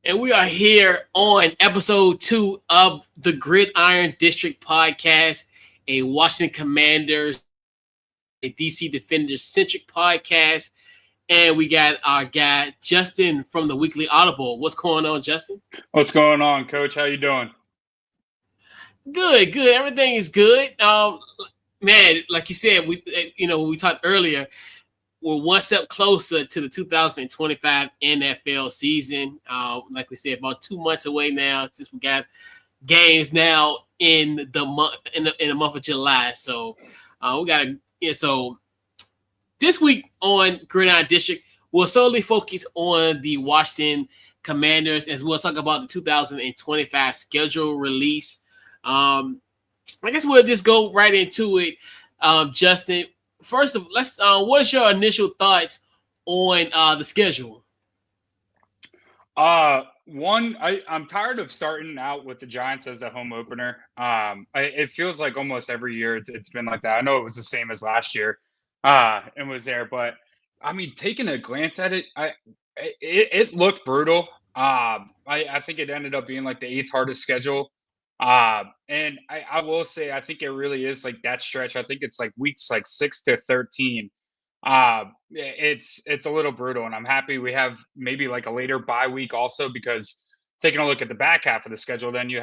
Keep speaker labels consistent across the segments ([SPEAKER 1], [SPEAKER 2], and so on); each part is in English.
[SPEAKER 1] And we are here on episode 2 of the Gridiron District podcast, a Washington Commanders, a DC Defenders centric podcast. And we got our guy, Justin from the Weekly Audible. What's going on, Justin?
[SPEAKER 2] What's going on, Coach? How you doing?
[SPEAKER 1] Good. Everything is good. Man, like you said, we talked earlier, we're one step closer to the 2025 NFL season. Like we said, about 2 months away now, since we got games now in the month of July. So so this week on Gridiron District, we'll solely focus on the Washington Commanders, as we'll talk about the 2025 schedule release. I guess we'll just go right into it, Justin. First of all, what is your initial thoughts on the schedule?
[SPEAKER 2] I'm tired of starting out with the Giants as the home opener. It feels like almost every year it's been like that. I know it was the same as last year, and was there, but I mean, taking a glance at it, it looked brutal. I think it ended up being like the 8th hardest schedule. And I will say, I think it really is like that stretch. I think it's like weeks like 6 to 13. It's a little brutal, and I'm happy we have maybe like a later bye week also, because taking a look at the back half of the schedule, then you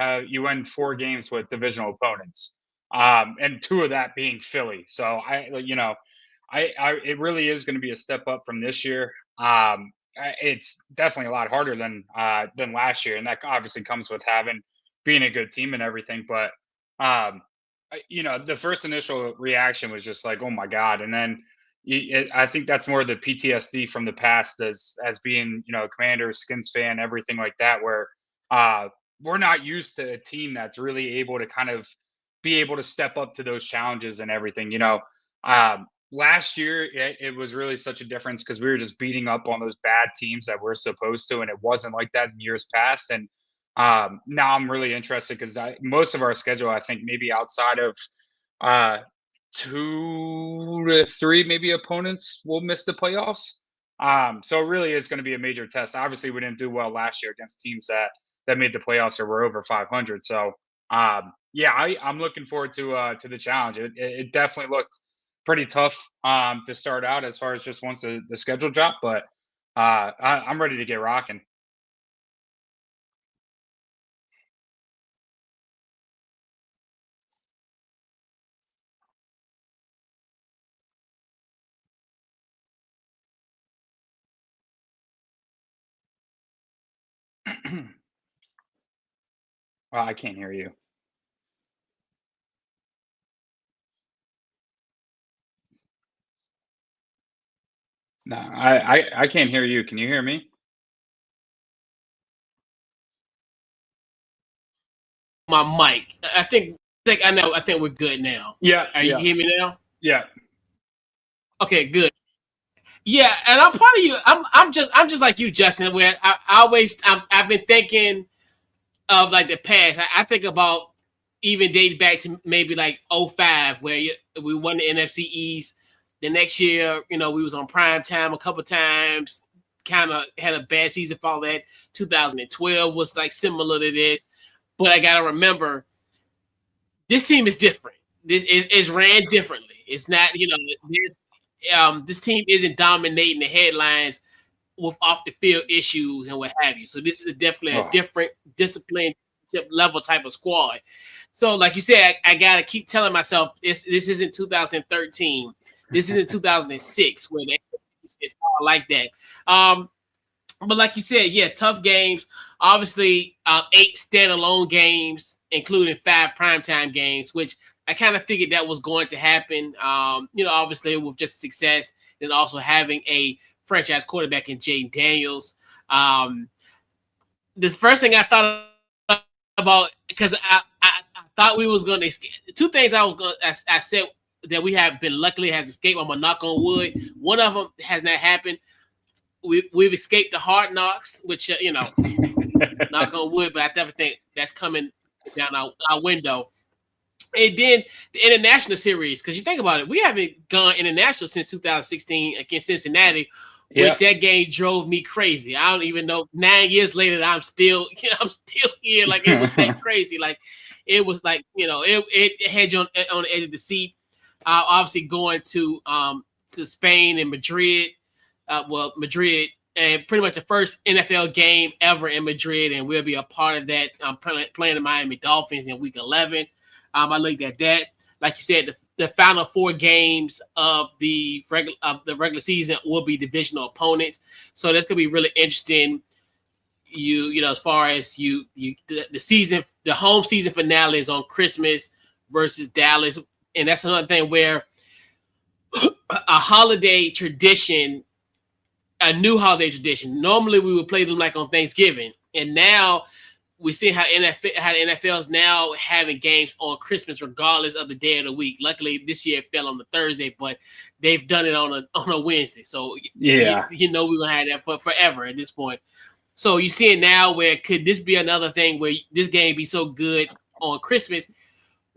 [SPEAKER 2] end 4 games with divisional opponents, and 2 of that being Philly. So it really is going to be a step up from this year. It's definitely a lot harder than last year, and that obviously comes with being a good team and everything. But the first initial reaction was just like, oh my God. And then I think that's more the PTSD from the past, as being, Commanders, Skins fan, everything like that, where we're not used to a team that's really able to kind of be able to step up to those challenges and everything. Last year, it was really such a difference because we were just beating up on those bad teams that we're supposed to, and it wasn't like that in years past. And now I'm really interested because most of our schedule, I think maybe outside of 2 to 3 maybe opponents will miss the playoffs. So it really is going to be a major test. Obviously, we didn't do well last year against teams that made the playoffs or were over 500. So I'm looking forward to the challenge. It definitely looked pretty tough to start out as far as just once the schedule dropped, but I'm ready to get rocking. Well, I can't hear you. No, I can't hear you. Can you hear me?
[SPEAKER 1] My mic. I think we're good now.
[SPEAKER 2] Yeah.
[SPEAKER 1] Are you hearing me now?
[SPEAKER 2] Yeah.
[SPEAKER 1] Okay, good. Yeah, and I'm part of you. I'm just like you, Justin. Where I've been thinking of like the past. I think about even dating back to maybe like 05, where we won the NFC East. The next year, we was on prime time a couple times. Kind of had a bad season for that. 2012 was like similar to this, but I gotta remember, this team is different. This is ran differently. It's not, this team isn't dominating the headlines with off the field issues and what have you. So this is definitely a different discipline level type of squad. So like you said, I gotta keep telling myself this isn't 2013. This isn't 2006 where it's all like that. But like you said, yeah, tough games. Obviously, 8 standalone games, including 5 primetime games, which I kind of figured that was going to happen. Obviously with just success and also having a franchise quarterback in Jayden Daniels. The first thing I thought about, because I thought we was going to escape. 2 things I said that we have been luckily has escaped. I'm gonna knock on wood. One of them has not happened. We've escaped the hard knocks, which knock on wood, but I definitely think that's coming down our window. And then the international series, because you think about it, we haven't gone international since 2016 against Cincinnati, which that game drove me crazy. I don't even know. 9 years later, I'm still here. Like, it was that crazy. Like, it was like, it had you on the edge of the seat. Obviously going to Spain and Madrid. Madrid, and pretty much the first NFL game ever in Madrid, and we'll be a part of that. Playing the Miami Dolphins in Week 11. I looked at that. Like you said, the final 4 games of the regular season will be divisional opponents, so that's gonna be really interesting. As far as the season, the home season finale is on Christmas versus Dallas, and that's another thing where a holiday tradition, a new holiday tradition. Normally we would play them like on Thanksgiving, and now we see how the NFL is now having games on Christmas regardless of the day of the week. Luckily this year it fell on the Thursday, but they've done it on a Wednesday. So
[SPEAKER 2] yeah,
[SPEAKER 1] we're gonna have that for forever at this point. So you see it now where could this be another thing where this game be so good on Christmas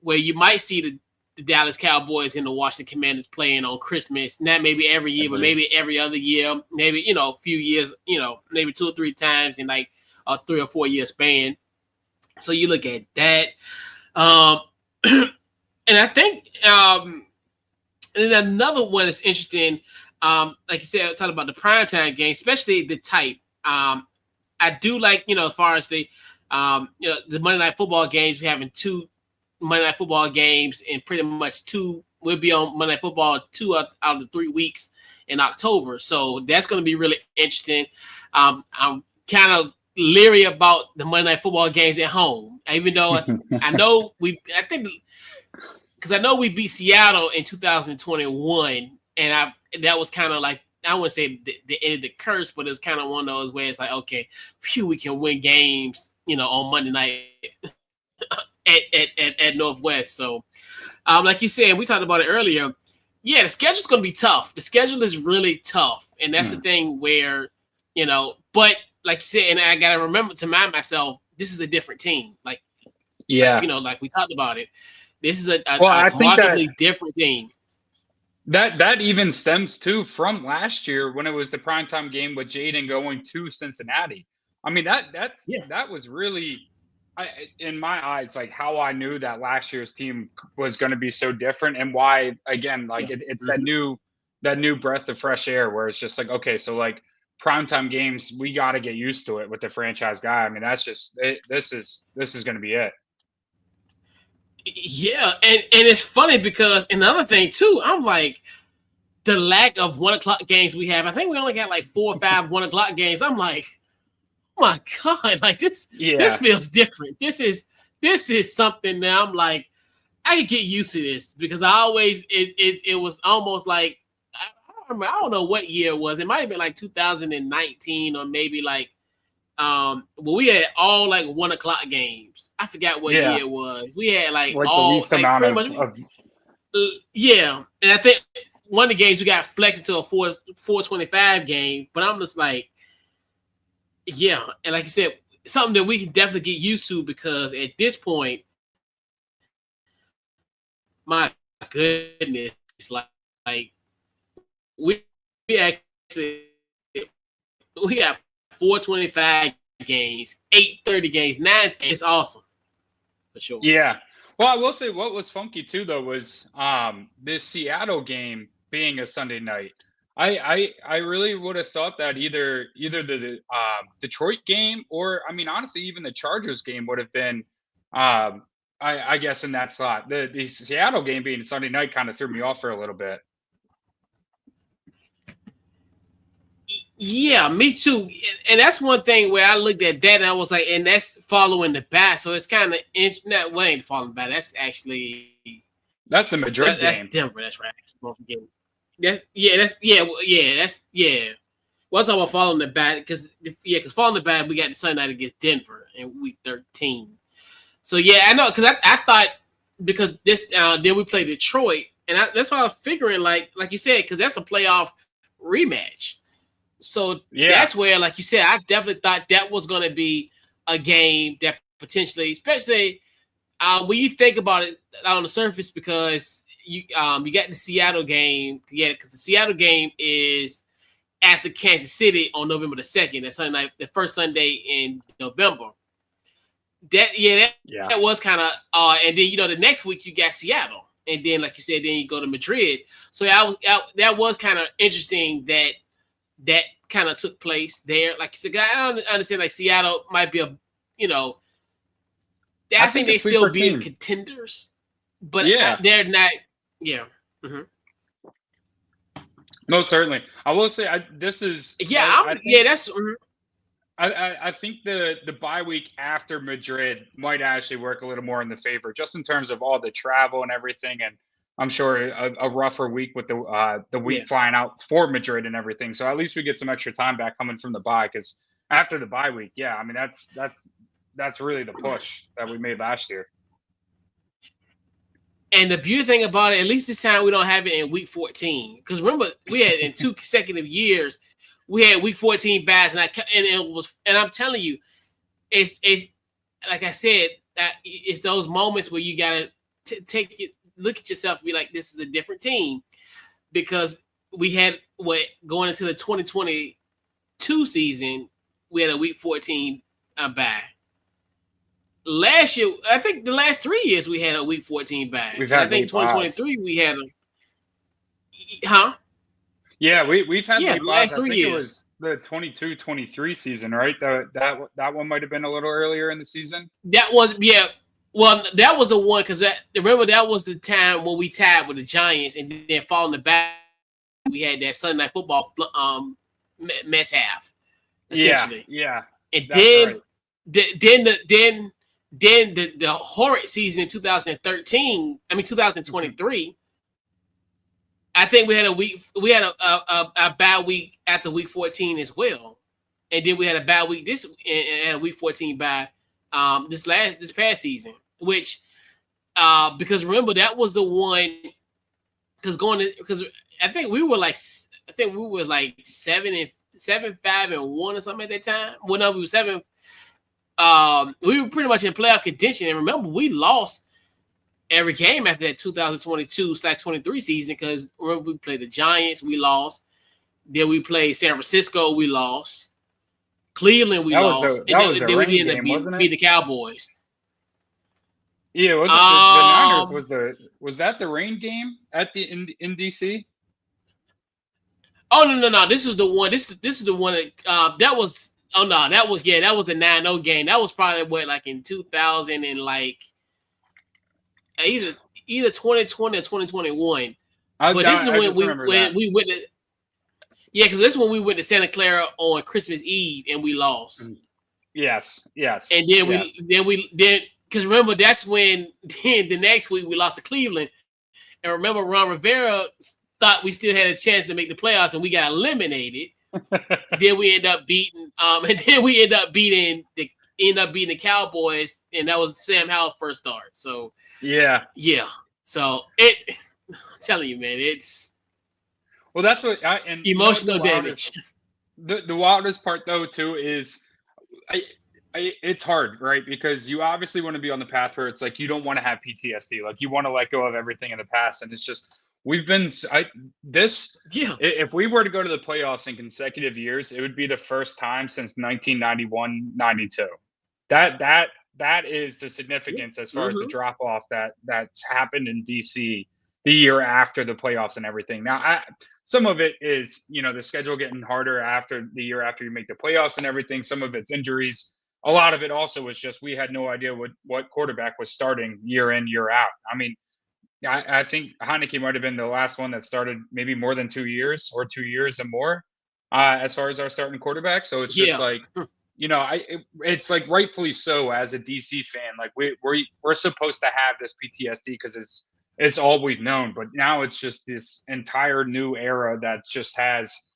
[SPEAKER 1] where you might see the Dallas Cowboys and the Washington Commanders playing on Christmas, not maybe every year, but maybe every other year, maybe, a few years, maybe 2 or 3 times in like a 3 or 4 year span. So you look at that. And I think, and another one that's interesting, like you said, talking about the primetime game, especially the type. I do like, as far as the Monday Night Football games, we having 2 Monday Night Football games, and pretty much 2 will be on Monday Night Football 2 out of the 3 weeks in October. So that's going to be really interesting. I'm kind of leery about the Monday Night Football games at home, even though I know we beat Seattle in 2021, and that was kind of like, I wouldn't say the end of the curse, but it was kind of one of those where it's like, okay, we can win games, on Monday night at Northwest. So, like you said, we talked about it earlier. Yeah, the schedule's going to be tough. The schedule is really tough, and that's the thing where, but like you said, and I got to remember to remind myself, this is a different team. Like we talked about it. This is a markedly different team.
[SPEAKER 2] That even stems too from last year when it was the primetime game with Jayden going to Cincinnati. I mean, that was really, in my eyes, like how I knew that last year's team was going to be so different, and why, again, like it's that new breath of fresh air where it's just like, okay, so like primetime games, we got to get used to it with the franchise guy. I mean, that's just it. This is going to be it.
[SPEAKER 1] Yeah, and it's funny because another thing too, I'm like, the lack of 1 o'clock games we have. I think we only got like 4 or 5 1 o'clock games. I'm like, oh my God, like this feels different. This is something that I'm like, I could get used to this, because I always it was almost like, I don't know what year it was. It might have been like 2019 or maybe like we had all like 1 o'clock games. I forgot what year it was. We had like all
[SPEAKER 2] the least amount of
[SPEAKER 1] and I think one of the games we got flexed into a 4:25 game. But I'm just like, and like you said, something that we can definitely get used to, because at this point, my goodness, like we actually we got 4:25 games, 8:30 games, 9. It's awesome for sure.
[SPEAKER 2] Yeah. Well, I will say what was funky too, though, was this Seattle game being a Sunday night. I really would have thought that either the Detroit game, or I mean, honestly, even the Chargers game would have been, I guess, in that slot. The Seattle game being Sunday night kind of threw me off for a little bit.
[SPEAKER 1] Yeah, me too. And that's one thing where I looked at that and I was like, and that's following the bat. So it's kind of not ain't following the bat. That's actually
[SPEAKER 2] the Madrid game.
[SPEAKER 1] That's Denver. That's right. Well, I'm talking about following the bat, because following the bat, we got the Sunday night against Denver in week 13. So yeah, I know, because I thought, because this then we play Detroit, and that's why I was figuring, like you said, because that's a playoff rematch. So that's where, like you said, I definitely thought that was going to be a game that potentially, especially when you think about it on the surface, because you got the Seattle game, because the Seattle game is after Kansas City on November the 2nd. That Sunday night, the first Sunday in November. That
[SPEAKER 2] Yeah.
[SPEAKER 1] was kind of and then the next week you got Seattle, and then like you said, then you go to Madrid. So that was kind of interesting that kind of took place there. Like you said, I don't understand. Like Seattle might be I think they still be the contenders, but they're not. Yeah. Mm-hmm.
[SPEAKER 2] Most certainly. I will say this is.
[SPEAKER 1] That's. Mm-hmm.
[SPEAKER 2] I think the bye week after Madrid might actually work a little more in the favor, just in terms of all the travel and everything, and I'm sure a rougher week with the week flying out for Madrid and everything. So at least we get some extra time back coming from the bye, because after the bye week, I mean that's really the push that we made last year.
[SPEAKER 1] And the beauty thing about it, at least this time we don't have it in week 14, because remember we had in 2 consecutive years. We had week 14 byes, and I'm telling you, it's like I said, it's those moments where you gotta look at yourself and be like, this is a different team, because we had going into the 2022 season, we had a week 14 bye. Last year, I think the last 3 years we had a week 14 bye. I think 2023 we had
[SPEAKER 2] Yeah, we've had
[SPEAKER 1] the last 3 years.
[SPEAKER 2] It was the 22-23 season, right? That one might have been a little earlier in the season.
[SPEAKER 1] That was Well, that was the one, because remember that was the time when we tied with the Giants, and then following the back, we had that Sunday Night Football mess half. Essentially,
[SPEAKER 2] yeah.
[SPEAKER 1] And then the horrid season in 2023. I think we had a bad week after week 14 as well, and then we had a bad week and a week 14 bye this past season, which because remember that was the one, because I think we were like 7-5-1 or something at that time. Well, no, we were 7. We were pretty much in playoff contention, and remember we lost every game after that 2022/23 season, because remember we played the Giants, we lost. Then we played San Francisco, we lost. Cleveland, we lost.
[SPEAKER 2] That was the rain game, wasn't it?
[SPEAKER 1] Beat the Cowboys.
[SPEAKER 2] Yeah, was it the Niners? Was that the rain game in DC?
[SPEAKER 1] Oh no! This was the one. This is the one that was. Oh no, that was the 9-0 game. That was probably in 2000 and either 2020 or 2021. But this is when we went to. Yeah, because this is when we went to Santa Clara on Christmas Eve and we lost.
[SPEAKER 2] Yes.
[SPEAKER 1] And then because remember that's when the next week we lost to Cleveland, and remember Ron Rivera thought we still had a chance to make the playoffs and we got eliminated. Then we end up beating the Cowboys, and that was Sam Howell's first start. So yeah. So I'm telling you, man, it's.
[SPEAKER 2] Well, that's what
[SPEAKER 1] emotional damage.
[SPEAKER 2] The wildest part, though, too, is it's hard, right? Because you obviously want to be on the path where it's like you don't want to have PTSD. Like you want to let go of everything in the past, and it's just if we were to go to the playoffs in consecutive years, it would be the first time since 1991-92. That is the significance as far as the drop off that's happened in DC the year after the playoffs and everything. Now, some of it is, the schedule getting harder after the year after you make the playoffs and everything. Some of it's injuries. A lot of it also was just we had no idea what quarterback was starting year in, year out. I mean, I think Heineke might have been the last one that started maybe more than 2 years or 2 years and more as far as our starting quarterback. So it's just it's like rightfully so as a DC fan. Like we're supposed to have this PTSD because it's all we've known. But now it's just this entire new era that just has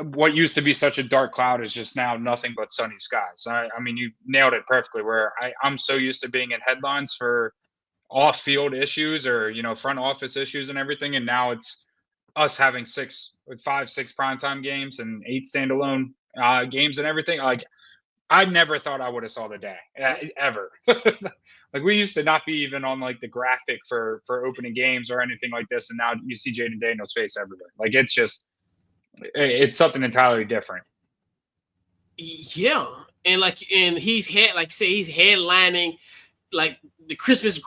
[SPEAKER 2] what used to be such a dark cloud is just now nothing but sunny skies. I mean, you nailed it perfectly. Where I'm so used to being in headlines for off-field issues or front office issues and everything, and now it's us having 6 primetime games and 8 standalone games and everything. Like I never thought I would have saw the day ever. Like we used to not be even on like the graphic for opening games or anything like this, and now you see Jayden Daniels' face everywhere. Like it's just it's something entirely different.
[SPEAKER 1] Yeah, and he's like you said, he's headlining like the Christmas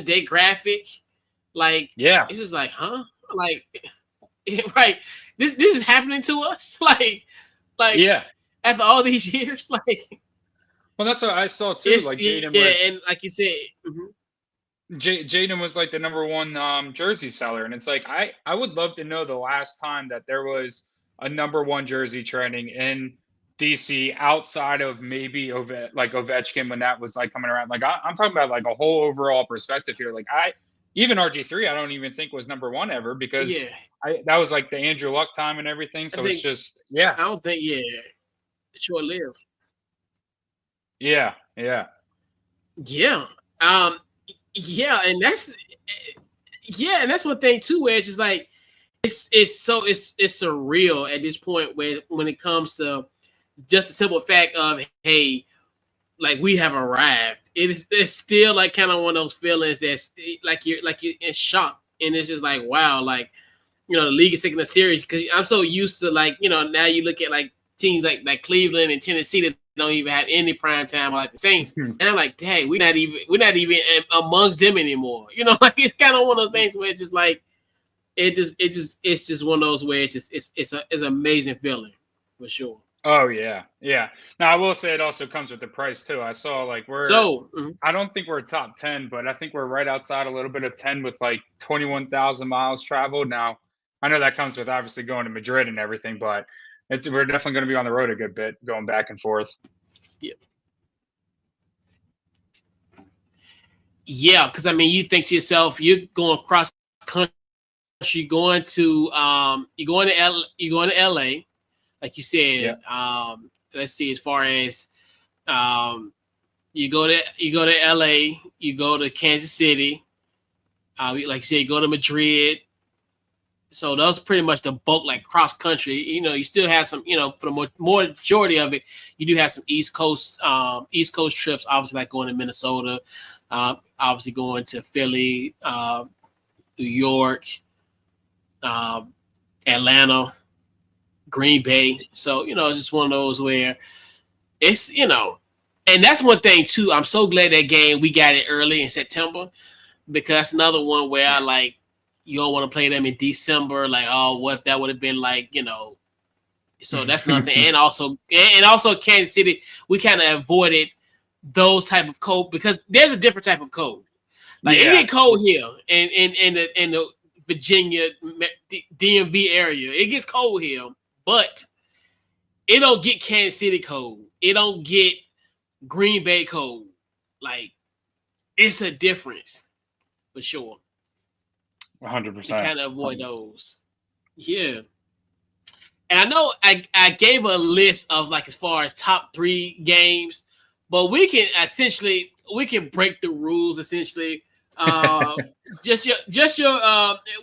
[SPEAKER 1] Day graphic. Like
[SPEAKER 2] Yeah.
[SPEAKER 1] it's just like, huh? Like right. This is happening to us. Like
[SPEAKER 2] Yeah.
[SPEAKER 1] after all these years, like
[SPEAKER 2] Well, that's what I saw too. Like
[SPEAKER 1] and like you said,
[SPEAKER 2] Jayden was like the number one jersey seller, and it's like I would love to know the last time that there was a number one jersey trending in DC outside of maybe Ovechkin when that was like coming around. Like I'm talking about like a whole overall perspective here. Like even RG3 I don't even think was number one ever
[SPEAKER 1] yeah.
[SPEAKER 2] because that was like the Andrew Luck time and everything. So it's just yeah.
[SPEAKER 1] I don't think short lived.
[SPEAKER 2] Yeah. Yeah.
[SPEAKER 1] Yeah. Yeah, and that's one thing too, where it's just like it's surreal at this point where when it comes to just the simple fact of, hey, like we have arrived. It's still like kind of one of those feelings that's like you're in shock, and it's just like, wow, like the league is taking it serious, because I'm so used to like now you look at like teams like Cleveland and Tennessee that don't even have any prime time, like the Saints, and I'm like, dang, we're not even amongst them anymore. Like it's kind of one of those things where it's just like it's just one of those where it's an amazing feeling for sure.
[SPEAKER 2] Oh yeah, yeah. Now I will say it also comes with the price too. I saw like I don't think we're top 10, but I think we're right outside a little bit of 10 with like 21,000 miles traveled. Now I know that comes with obviously going to Madrid and everything, but we're definitely going to be on the road a good bit, going back and forth.
[SPEAKER 1] Yeah. Yeah, because I mean, you think to yourself, you're going across country, going to LA, like you said.
[SPEAKER 2] Yeah.
[SPEAKER 1] Let's see, as far as you go to LA, you go to Kansas City, like you said, you go to Madrid. So those pretty much the bulk, like cross country. You still have some, for the more majority of it, you do have some East Coast trips. Obviously, like going to Minnesota, obviously going to Philly, New York, Atlanta, Green Bay. So it's just one of those where it's and that's one thing too. I'm so glad that game we got it early in September, because that's another one where I like. You don't want to play them in December, like, oh, what if that would have been like, So that's nothing. And also Kansas City, we kind of avoided those type of cold, because there's a different type of cold. Like it get cold here in the Virginia DMV area. It gets cold here, but it don't get Kansas City cold. It don't get Green Bay cold. Like it's a difference for sure.
[SPEAKER 2] 100%.
[SPEAKER 1] Kind of avoid those. Yeah. And I know I gave a list of like as far as top 3 games, but we can break the rules essentially. Just your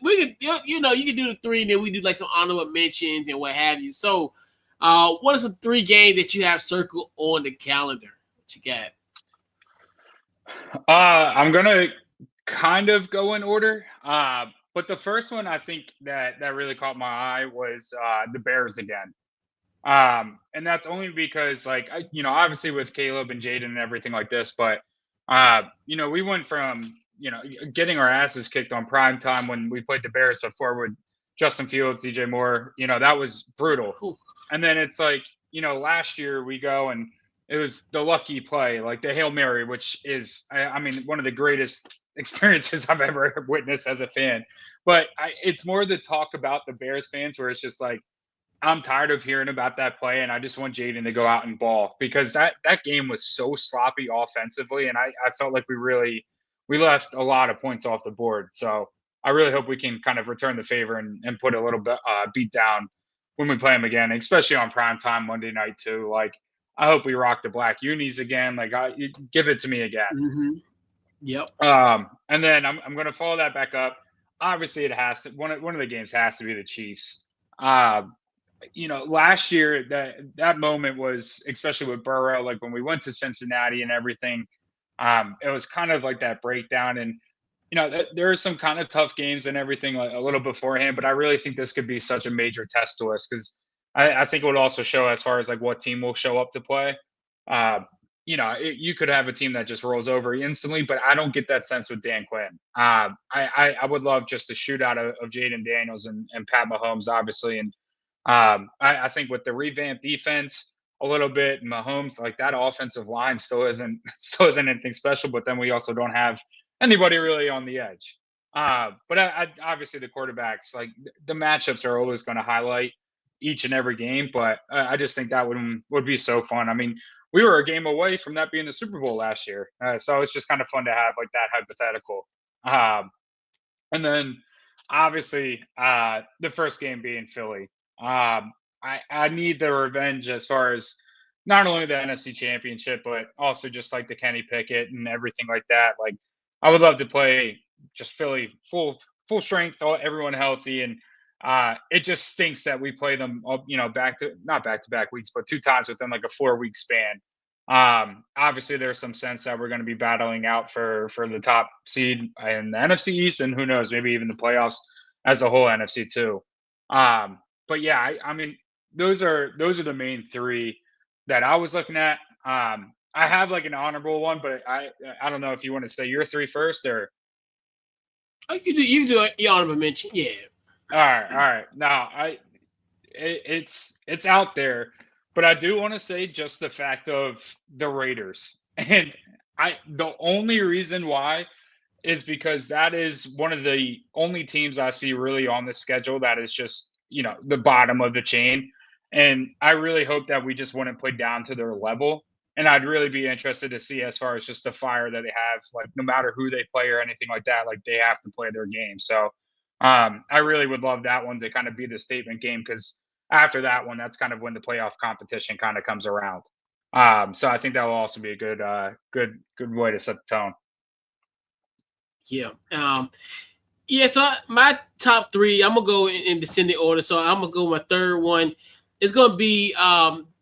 [SPEAKER 1] we could you can do the 3 and then we do like some honorable mentions and what have you. So what are some 3 games that you have circled on the calendar? What you
[SPEAKER 2] got? I'm gonna kind of go in order. But the first one I think that really caught my eye was the Bears again. And that's only because like obviously with Caleb and Jayden and everything like this, but we went from getting our asses kicked on prime time when we played the Bears before with Justin Fields, DJ Moore, that was brutal. And then it's like, last year we go and it was the lucky play, like the Hail Mary, which is, I mean, one of the greatest experiences I've ever witnessed as a fan. But it's more the talk about the Bears fans where it's just like, I'm tired of hearing about that play, and I just want Jayden to go out and ball, because that game was so sloppy offensively, and I felt like we left a lot of points off the board. So I really hope we can kind of return the favor and put a little bit beat down when we play them again, especially on primetime Monday night too. Like I hope we rock the black unis again. Like you give it to me again.
[SPEAKER 1] Mm-hmm. Yep.
[SPEAKER 2] And then I'm going to follow that back up. Obviously, it has to one of the games has to be the Chiefs. Last year that moment was, especially with Burrow, like when we went to Cincinnati and everything, it was kind of like that breakdown. And there are some kind of tough games and everything like, a little beforehand, but I really think this could be such a major test to us because I think it would also show as far as like what team will show up to play. Uh, you could have a team that just rolls over instantly, but I don't get that sense with Dan Quinn. I would love just a shootout of Jayden Daniels and Pat Mahomes, obviously, and I think with the revamped defense a little bit, Mahomes like that offensive line still isn't anything special. But then we also don't have anybody really on the edge. But obviously the quarterbacks like the matchups are always going to highlight each and every game. But I just think that would be so fun. I mean, we were a game away from that being the Super Bowl last year, so it's just kind of fun to have like that hypothetical. Um, and then obviously the first game being Philly. I need the revenge as far as not only the NFC Championship, but also just like the Kenny Pickett and everything like that. Like I would love to play just Philly full strength, everyone healthy, and it just stinks that we play them, not back to back weeks, but 2 times within like a 4 week span. Obviously, there's some sense that we're going to be battling out for the top seed in the NFC East, and who knows, maybe even the playoffs as a whole NFC too. But yeah, I mean, those are the main three that I was looking at. I have like an honorable one, but I don't know if you want to say your three first or.
[SPEAKER 1] Oh, you do your honorable mention, yeah.
[SPEAKER 2] All right. Now it's out there, but I do want to say just the fact of the Raiders, and the only reason why is because that is one of the only teams I see really on the schedule that is just the bottom of the chain, and I really hope that we just wouldn't play down to their level. And I'd really be interested to see as far as just the fire that they have, like no matter who they play or anything like that, like they have to play their game. So I really would love that one to kind of be the statement game because after that one, that's kind of when the playoff competition kind of comes around. So I think that will also be a good way to set the tone.
[SPEAKER 1] Yeah. Yeah, so my top three, I'm gonna go in descending order. So I'm gonna go my third one. It's gonna be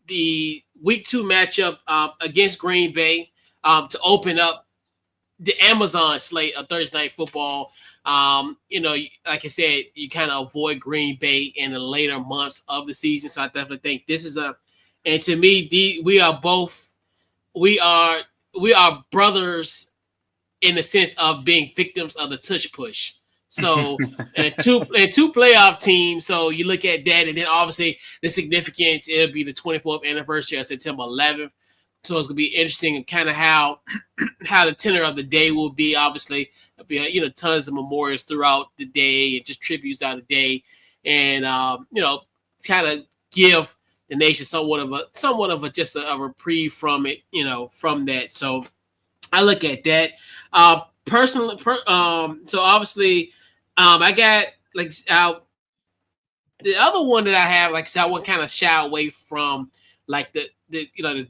[SPEAKER 1] the week 2 matchup against Green Bay to open up the Amazon slate of Thursday Night Football. Like I said, you kind of avoid Green Bay in the later months of the season. So I definitely think this is and to me, we are brothers in the sense of being victims of the tush push. So and two playoff teams. So you look at that, and then obviously the significance. It'll be the 24th anniversary of September 11th. So it's gonna be interesting and kind of how the tenor of the day will be. Obviously, there'll be tons of memorials throughout the day and just tributes out of the day, and kind of give the nation somewhat of a reprieve from it. From that. So I look at that. Personally, so obviously, I got like the other one that I have, like, so I want to kind of shy away from like the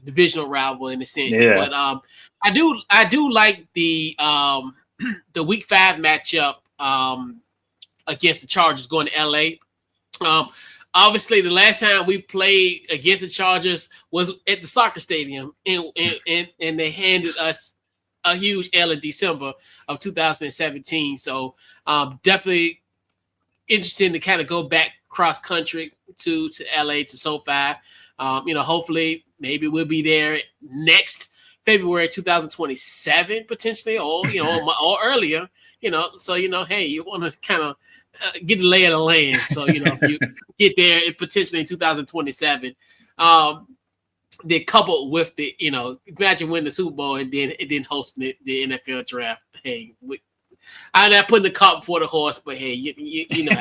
[SPEAKER 1] divisional rival in a sense, but I do like the week 5 matchup against the Chargers going to LA. Obviously, the last time we played against the Chargers was at the soccer stadium, and they handed us a huge L in December of 2017. So definitely interesting to kind of go back cross country to LA to SoFi. Hopefully maybe we'll be there next February 2027 potentially, or or earlier. So hey, you want to kind of get the lay of the land. So if you get there potentially in 2027. Then coupled with the, imagine winning the Super Bowl and then hosting the NFL draft. Hey, I'm not putting the cart before the horse, but hey, you know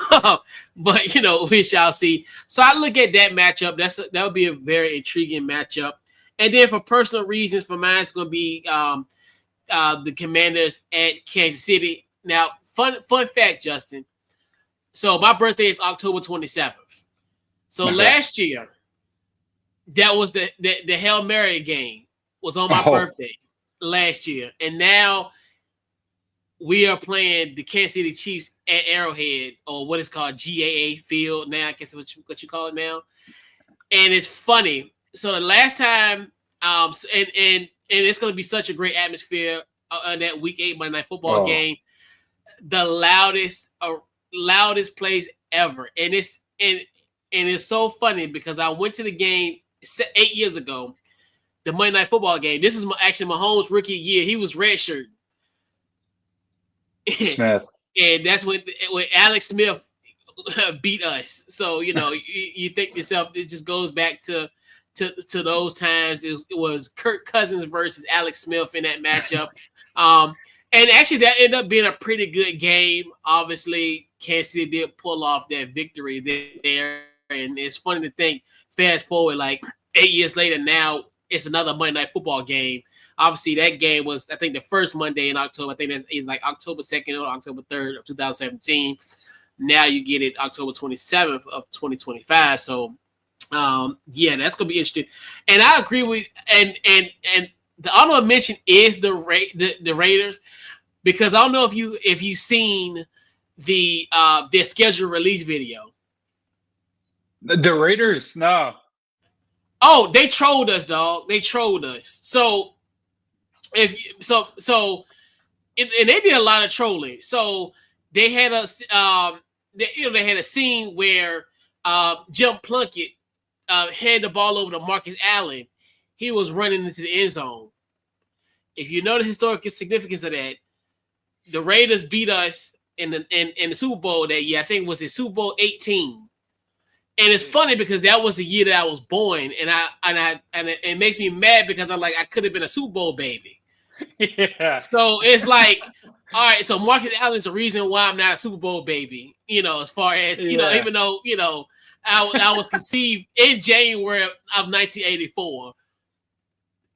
[SPEAKER 1] how but we shall see. So I look at that matchup. That would be a very intriguing matchup. And then for personal reasons, for mine, it's going to be the Commanders at Kansas City. Now, fun fact, Justin. So my birthday is October 27th. So last year, that was the Hail Mary game was on my birthday last year. And now we are playing the Kansas City Chiefs at Arrowhead, or what is called GAA Field now. I guess what you call it now. And it's funny. So the last time, and it's going to be such a great atmosphere that Week 8 Monday Night Football game, the loudest place ever, and it's so funny because I went to the game 8 years ago, the Monday Night Football game. This is actually Mahomes' rookie year. He was redshirt.
[SPEAKER 2] Smith.
[SPEAKER 1] And that's when Alex Smith beat us. So, you think to yourself, it just goes back to those times. It was Kirk Cousins versus Alex Smith in that matchup. And actually, that ended up being a pretty good game. Obviously, Kansas City did pull off that victory there. And it's funny to think, fast forward, like 8 years later, now it's another Monday Night Football game. Obviously, that game was, I think, the first Monday in October. I think that's either like October 2nd or October 3rd of 2017. Now you get it October 27th of 2025. So, yeah, that's going to be interesting. And I agree with and the honorable mention is the Raiders, because I don't know if you've seen their schedule release video.
[SPEAKER 2] The Raiders, no.
[SPEAKER 1] Oh, they trolled us, dog. They trolled us. So and they did a lot of trolling. So they had they had a scene where Jim Plunkett had the ball over to Marcus Allen. He was running into the end zone. If you know the historical significance of that, the Raiders beat us in the Super Bowl that year. I think it was in Super Bowl 18. And it's funny because that was the year that I was born, and it makes me mad because I could have been a Super Bowl baby.
[SPEAKER 2] Yeah.
[SPEAKER 1] So it's like, all right, so Marcus Allen's the reason why I'm not a Super Bowl baby. As far as even though I was conceived in January of 1984,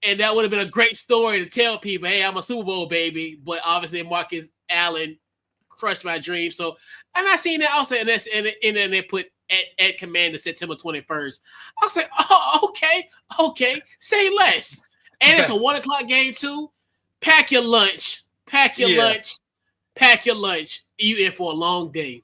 [SPEAKER 1] and that would have been a great story to tell people, hey, I'm a Super Bowl baby. But obviously Marcus Allen crushed my dream. So, and I seen that also, and then they put at Commander September 21st. I was like, oh, okay, say less. And it's a 1:00 game too. Pack your lunch. You in for a long day.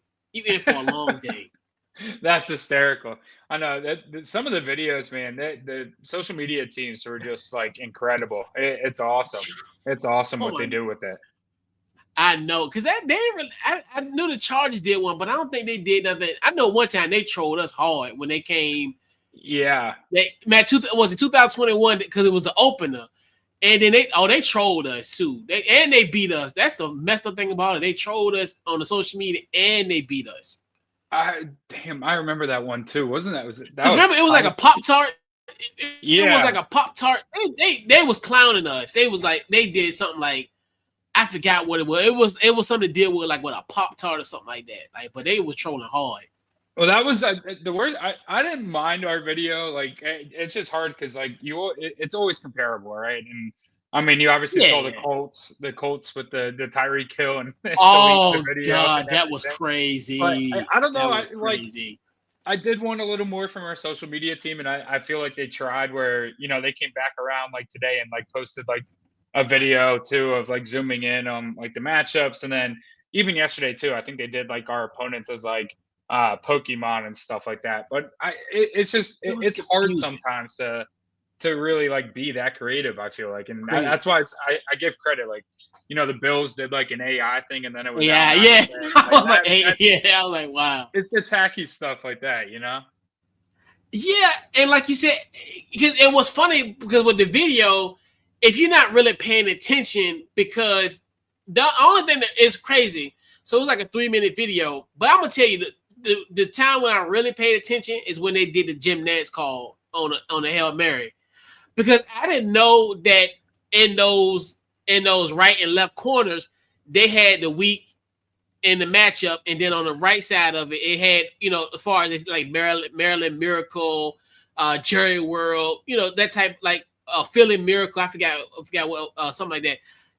[SPEAKER 2] That's hysterical. I know that some of the videos, man, the social media teams were just like incredible. It's awesome. It's awesome what they do with it.
[SPEAKER 1] I know, because I knew the Chargers did one, but I don't think they did nothing. I know one time they trolled us hard when they came.
[SPEAKER 2] Yeah.
[SPEAKER 1] Was it 2021 because it was the opener, and then they trolled us too. They beat us. That's the messed up thing about it. They trolled us on the social media and they beat us.
[SPEAKER 2] I remember that one too. Wasn't that?
[SPEAKER 1] Remember, it was like a Pop-Tart. It was like a Pop-Tart. They was clowning us. They was like, they did something like, I forgot what it was. It was something to deal with, like with a Pop-Tart or something like that. But they was trolling hard.
[SPEAKER 2] Well, that was the word. I didn't mind our video. Like, it's just hard because like it's always comparable, right? And I mean, you obviously saw the Colts with the Tyreek Hill and
[SPEAKER 1] oh god, that was crazy.
[SPEAKER 2] But I don't know. I did want a little more from our social media team, and I feel like they tried where they came back around like today and like posted like a video too of like zooming in on like the matchups, and then even yesterday too. I think they did like our opponents as like Pokemon and stuff like that. But it's hard sometimes to really like be that creative, I feel like, and that's why I give credit. Like the Bills did like an AI thing, and then it was
[SPEAKER 1] I was like, wow,
[SPEAKER 2] it's the tacky stuff like that,
[SPEAKER 1] Yeah, and like you said, because it was funny because with the video, if you're not really paying attention, because the only thing that is crazy, so it was like a 3-minute video, but I'm gonna tell you the time when I really paid attention is when they did the Jim Nantz call on a Hail Mary, because I didn't know that in those right and left corners they had the week in the matchup, and then on the right side of it had as far as like Maryland Miracle, Jerry World, that type, like Philly Miracle. I forgot what something like that.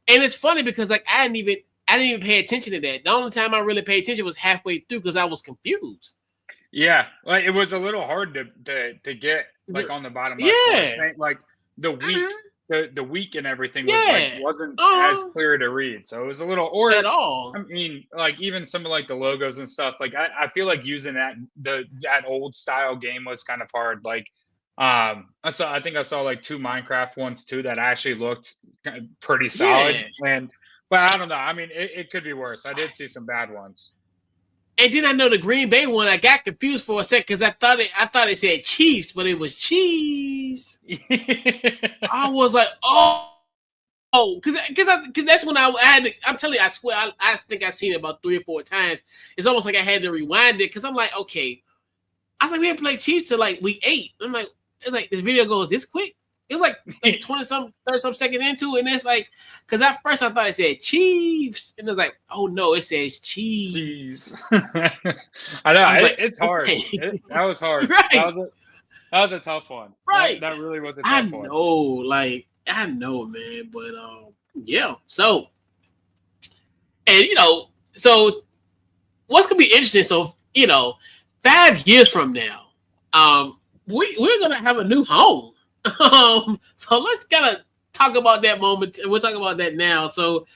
[SPEAKER 1] And it's funny because like I didn't even pay attention to that. The only time I really paid attention was halfway through because I was confused.
[SPEAKER 2] Yeah, like it was a little hard to get like on the bottom. Like the week, the week and everything wasn't as clear to read, so it was a little
[SPEAKER 1] at all.
[SPEAKER 2] I mean, like even some of like the logos and stuff. Like I feel like using that old style game was kind of hard. Like I think I saw like 2 Minecraft ones too that actually looked pretty solid.
[SPEAKER 1] Yeah.
[SPEAKER 2] But I don't know. I mean, it could be worse. I did see some bad ones.
[SPEAKER 1] And then I know the Green Bay one. I got confused for a second because I thought it said Chiefs, but it was cheese. I was like, because that's when I had to, I'm telling you, I swear, I think I've seen it about 3 or 4 times. It's almost like I had to rewind it because I'm like, okay. I was like, we didn't play Chiefs till like week 8. I'm like, it's like this video goes this quick. It was like 20 some 30 some seconds into, and it's like, because at first I thought it said Chiefs, and it was like, oh no, it says cheese.
[SPEAKER 2] I know
[SPEAKER 1] I was like,
[SPEAKER 2] it's hard.
[SPEAKER 1] okay.
[SPEAKER 2] That was hard.
[SPEAKER 1] Right,
[SPEAKER 2] That was a tough one.
[SPEAKER 1] right.
[SPEAKER 2] That really was a
[SPEAKER 1] I
[SPEAKER 2] tough one.
[SPEAKER 1] know, like I know, man, but yeah. So, and so what's gonna be interesting? So 5 years from now, we're gonna have a new home. So let's kind of talk about that moment. We'll talk about that now. So,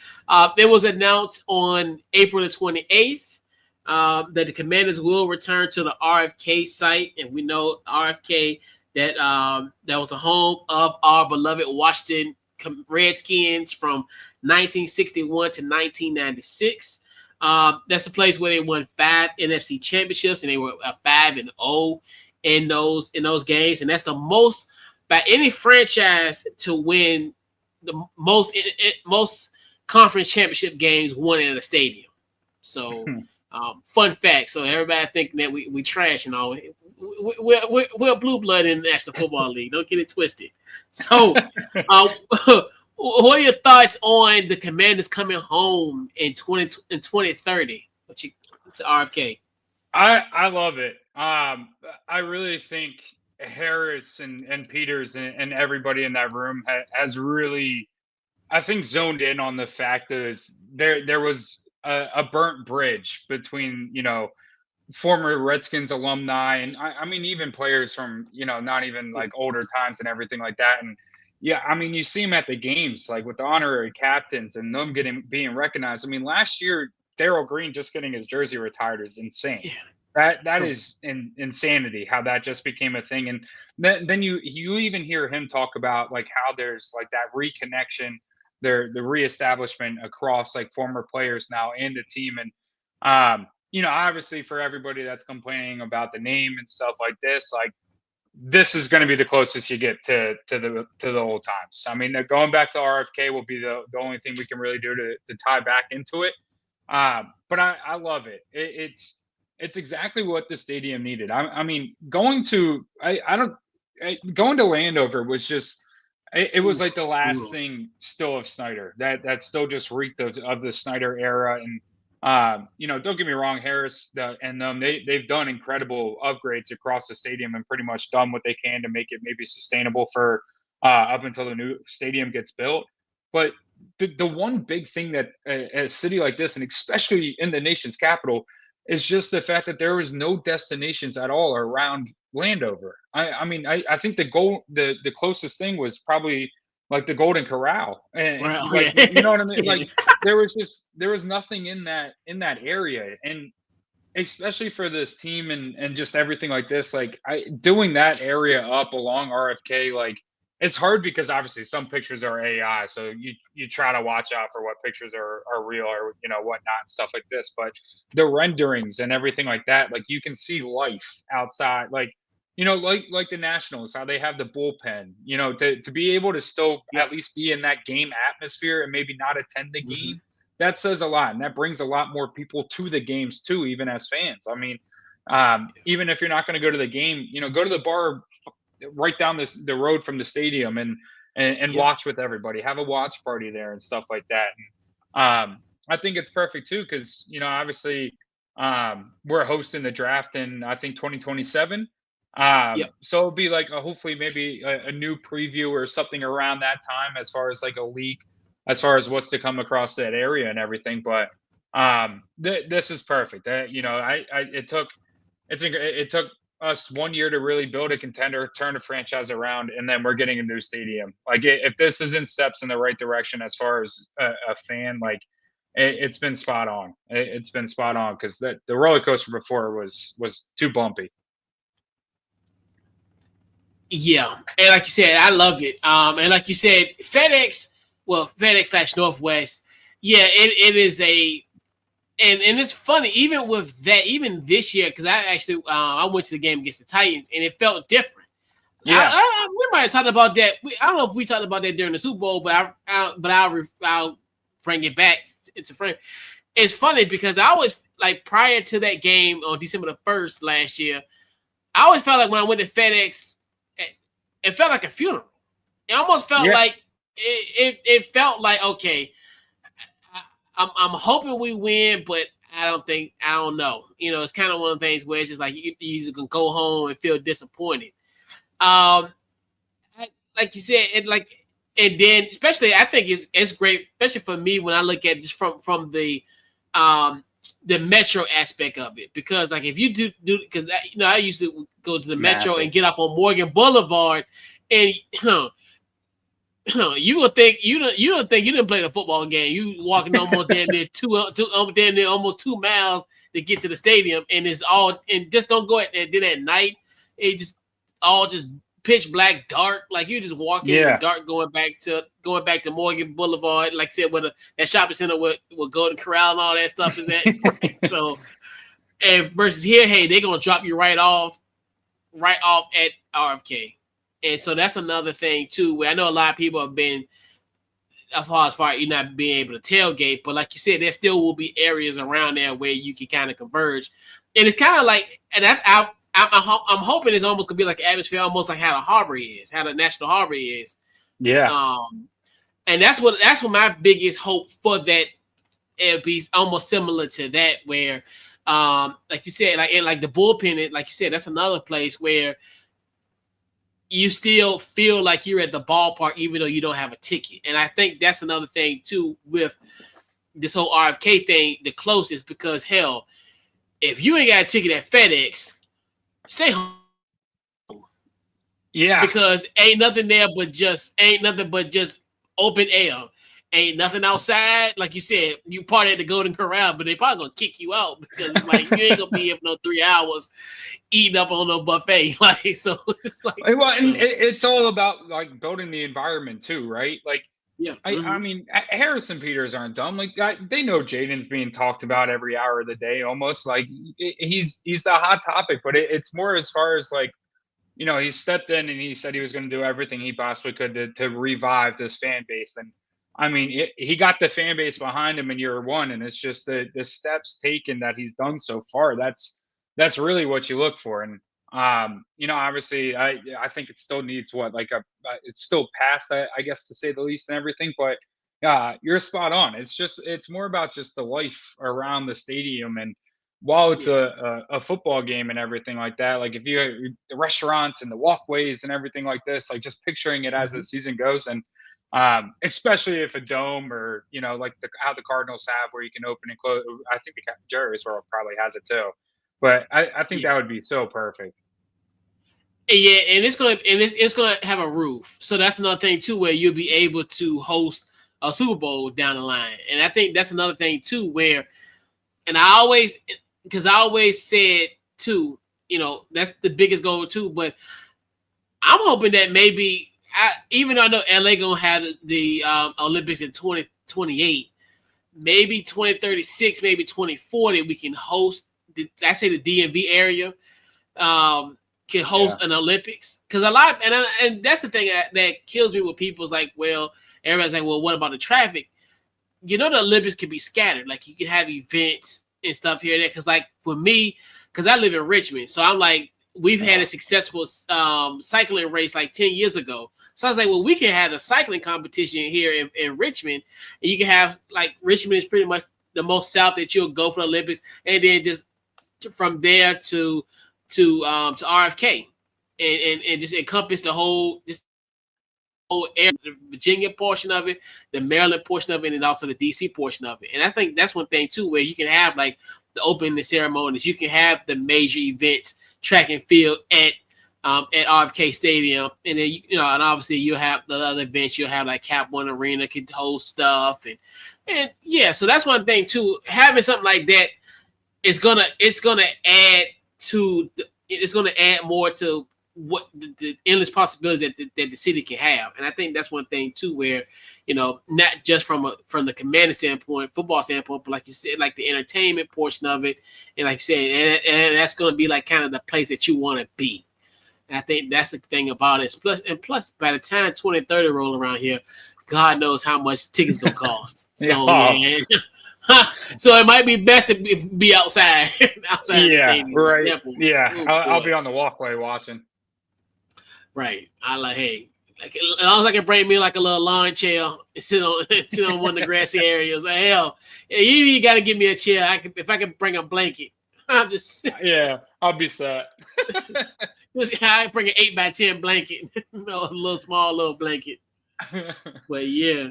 [SPEAKER 1] it was announced on April the 28th that the Commanders will return to the RFK site, and we know RFK that was the home of our beloved Washington Redskins from 1961 to 1996. That's a place where they won 5 NFC championships, and they were 5-0 in those games, and that's the most by any franchise to win the most conference championship games won in a stadium. So, fun fact. So everybody thinking that we trash and all. We're blue blood in the National Football League. Don't get it twisted. So, what are your thoughts on the Commanders coming home in 2030? To RFK?
[SPEAKER 2] I love it. I really think Harris and Peters and everybody in that room has really, I think, zoned in on the fact that there was a burnt bridge between former Redskins alumni and I mean even players from not even like older times and everything like that. And yeah, I mean you see them at the games like with the honorary captains and them being recognized. I mean last year Daryl Green just getting his jersey retired is insane.
[SPEAKER 1] Yeah,
[SPEAKER 2] That
[SPEAKER 1] true.
[SPEAKER 2] is insanity how that just became a thing. And then you even hear him talk about like how there's like that reconnection, the reestablishment across like former players now and the team. And obviously for everybody that's complaining about the name and stuff like this is going to be the closest you get to the old times. I mean, going back to RFK will be the only thing we can really do to tie back into it. But I love it. It's exactly what the stadium needed. I mean, going to Landover was just it was
[SPEAKER 1] Ooh,
[SPEAKER 2] like the last
[SPEAKER 1] brutal.
[SPEAKER 2] thing still of Snyder that still just reeked of the Snyder era. And don't get me wrong, Harris and them they've done incredible upgrades across the stadium and pretty much done what they can to make it maybe sustainable for up until the new stadium gets built. But the one big thing that a city like this, and especially in the nation's capital, is just the fact that there was no destinations at all around Landover. I mean, I think the closest thing was probably like the Golden Corral, and
[SPEAKER 1] Well,
[SPEAKER 2] like
[SPEAKER 1] yeah.
[SPEAKER 2] you know what I mean.
[SPEAKER 1] Yeah.
[SPEAKER 2] Like there was nothing in that area, and especially for this team and just everything like this, like doing that area up along RFK, like it's hard because obviously some pictures are AI, so you try to watch out for what pictures are real or whatnot and stuff like this. But the renderings and everything like that, like you can see life outside, like like the Nationals, how they have the bullpen, to be able to still
[SPEAKER 1] Yep.
[SPEAKER 2] at least be in that game atmosphere and maybe not attend the
[SPEAKER 1] Mhm.
[SPEAKER 2] game, that says a lot, and that brings a lot more people to the games too, even as fans. I mean, even if you're not going to go to the game, go to the bar right down the road from the stadium and
[SPEAKER 1] Yep.
[SPEAKER 2] watch with everybody, have a watch party there and stuff like that. And, I think it's perfect too because obviously we're hosting the draft in I think 2027.
[SPEAKER 1] Yep.
[SPEAKER 2] So it'll be like hopefully maybe a new preview or something around that time as far as like a leak as far as what's to come across that area and everything. But this is perfect. It took us 1 year to really build a contender, turn a franchise around, and then we're getting a new stadium. Like if this isn't steps in the right direction as far as a fan, like it's been spot on. It's been spot on because the roller coaster before was too bumpy.
[SPEAKER 1] Yeah, and like you said, I love it. And like you said, FedEx / Northwest. Yeah, it is a and it's funny even with that, even this year because I actually I went to the game against the Titans and it felt different.
[SPEAKER 2] Yeah.
[SPEAKER 1] We might have talked about that. I don't know if we talked about that during the Super Bowl, but I'll bring it back into frame. It's funny because I always like prior to that game on December the 1st last year, I always felt like when I went to FedEx, it felt like a funeral. It almost felt
[SPEAKER 2] Yeah.
[SPEAKER 1] like it felt like okay, I'm hoping we win, but I don't know. You know, it's kind of one of the things where it's just like you just can go home and feel disappointed. Um, like you said, and then especially I think it's great, especially for me when I look at just from the metro aspect of it, because like if you do because I used to go to the metro and
[SPEAKER 2] Massive.
[SPEAKER 1] get off on Morgan Boulevard, and you gonna think you don't think you didn't play the football game. You walking almost damn near damn near almost 2 miles to get to the stadium, and it's all and just don't go and then at night it just all just pitch black dark, like you just walking in the
[SPEAKER 2] Yeah.
[SPEAKER 1] dark going back to Morgan Boulevard, like I said, where that shopping center with Golden Corral and all that stuff is at. Right? So and versus here, hey, they're gonna drop you right off at RFK. And so that's another thing too, where I know a lot of people have been as far as you not being able to tailgate, but like you said, there still will be areas around there where you can kind of converge. And it's kind of like, and I'm hoping it's almost gonna be like an atmosphere, almost like how the harbor is, how the National Harbor is.
[SPEAKER 2] Yeah.
[SPEAKER 1] And that's what my biggest hope for that. It'll be almost similar to that, where, like you said, like in like the bullpen, like you said, that's another place where you still feel like you're at the ballpark even though you don't have a ticket. And I think that's another thing too with this whole RFK thing, the closest, because hell, if you ain't got a ticket at FedEx, stay home.
[SPEAKER 2] Yeah.
[SPEAKER 1] Because ain't nothing but just open air. Ain't nothing outside. Like you said, you party at the Golden Corral, but they probably gonna kick you out because it's like you ain't gonna be here for no 3 hours eating up on no buffet. Like so, it's like
[SPEAKER 2] Well, and
[SPEAKER 1] so.
[SPEAKER 2] it's all about like building the environment too, right? Like,
[SPEAKER 1] Yeah.
[SPEAKER 2] I mean, Harrison Peters aren't dumb. Like, they know Jayden's being talked about every hour of the day, almost like he's the hot topic. But it's more as far as like, he stepped in and he said he was going to do everything he possibly could to revive this fan base. And I mean, he got the fan base behind him in year one, and it's just the steps taken that he's done so far. That's really what you look for. And obviously, I think it still needs what like it's still past, I guess, to say the least, and everything. But you're spot on. It's more about just the life around the stadium. And while it's
[SPEAKER 1] Yeah.
[SPEAKER 2] a football game and everything like that, like if you the restaurants and the walkways and everything like this, like just picturing it as the
[SPEAKER 1] Mhm.
[SPEAKER 2] season goes. And especially if a dome or like how the Cardinals have where you can open and close. I think the Jerry's World probably has it too, but I think
[SPEAKER 1] Yeah.
[SPEAKER 2] that would be so perfect.
[SPEAKER 1] Yeah, and it's gonna have a roof, so that's another thing too, where you'll be able to host a Super Bowl down the line, and I think that's another thing too, where, and I always said too, that's the biggest goal too, but I'm hoping that maybe even though I know LA gonna have the Olympics in 2028, maybe 2036, maybe 2040, we can host I say the DMV area. Can
[SPEAKER 2] Yeah.
[SPEAKER 1] host an Olympics, because a lot and that's the thing that kills me with people's like, well, everybody's like, well, what about the traffic? The Olympics can be scattered, like you can have events and stuff here and there, because like for me, because I live in Richmond, so I'm like, we've had a successful cycling race like 10 years ago, so I was like, well, we can have a cycling competition here in Richmond, and you can have like Richmond is pretty much the most south that you'll go for the Olympics, and then just from there to RFK, and just encompass the whole area, the Virginia portion of it, the Maryland portion of it, and also the DC portion of it. And I think that's one thing too, where you can have like the opening ceremonies, you can have the major events, track and field at RFK Stadium, and then and obviously you'll have the other events. You'll have like Cap One Arena could host stuff, and yeah. So that's one thing too. Having something like that is gonna add to it's going to add more to what the endless possibilities that the city can have. And I think that's one thing too, where, not just from the Commander standpoint, football standpoint, but like you said, like the entertainment portion of it, and like you said, and that's going to be like kind of the place that you want to be. And I think that's the thing about it. Plus, by the time 2030 roll around here, God knows how much tickets gonna cost. So yeah. So it might be best if be outside, outside the
[SPEAKER 2] Yeah,
[SPEAKER 1] stadium.
[SPEAKER 2] right.
[SPEAKER 1] Definitely.
[SPEAKER 2] Yeah,
[SPEAKER 1] Oh,
[SPEAKER 2] I'll
[SPEAKER 1] boy.
[SPEAKER 2] be on the walkway watching.
[SPEAKER 1] Right. I like, hey, like, as long as I can bring me like a little lawn chair and sit on one of the grassy areas. Like, hell, you got to give me a chair. If I can bring a blanket, I'll just
[SPEAKER 2] Yeah, I'll be set.
[SPEAKER 1] I bring an 8x10 blanket, a little small little blanket. But yeah.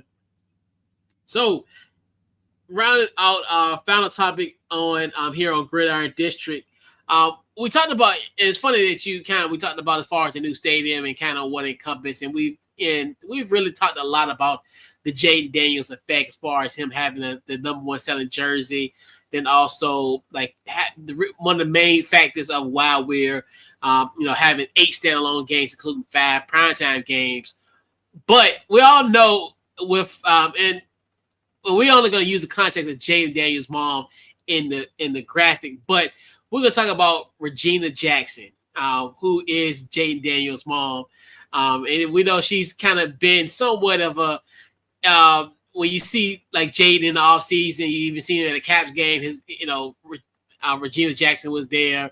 [SPEAKER 1] So rounding out our final topic on here on Gridiron District. We talked about. It's funny that we talked about as far as the new stadium and kind of what it encompassed, and we've really talked a lot about the Jayden Daniels effect as far as him having the number one selling jersey. Then also like one of the main factors of why we're having 8 standalone games, including 5 primetime games. But we all know with and we're only going to use the context of Jayden Daniels' mom in the graphic, but we're going to talk about Regina Jackson, who is Jayden Daniels' mom, and we know she's kind of been somewhat of a when you see like Jayden in the offseason, you even see him at a Caps game. Regina Jackson was there.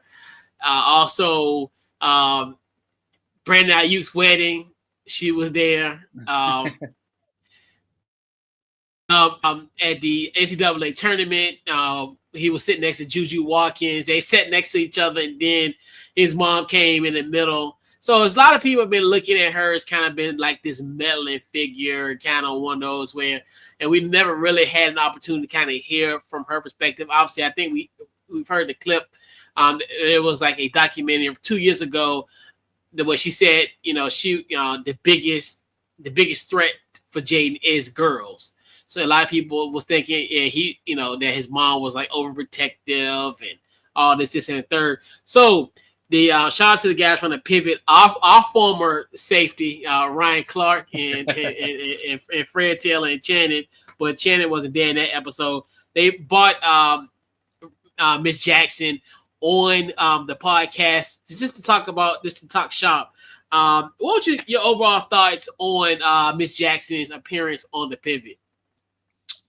[SPEAKER 1] Also, Brandon Ayuk's wedding, she was there. At the NCAA tournament, he was sitting next to Juju Watkins. They sat next to each other, and then his mom came in the middle. So a lot of people have been looking at her as kind of been like this meddling figure, kind of one of those and we never really had an opportunity to kind of hear from her perspective. Obviously, I think we've heard the clip. It was like a documentary 2 years ago where she said, the biggest threat for Jayden is girls. So a lot of people was thinking, that his mom was like overprotective and all this, and the third. So the shout out to the guys from the Pivot, our former safety, Ryan Clark and Fred Taylor and Channing, but Channing wasn't there in that episode. They bought Miss Jackson on the podcast just to talk shop. What was your overall thoughts on Miss Jackson's appearance on the Pivot?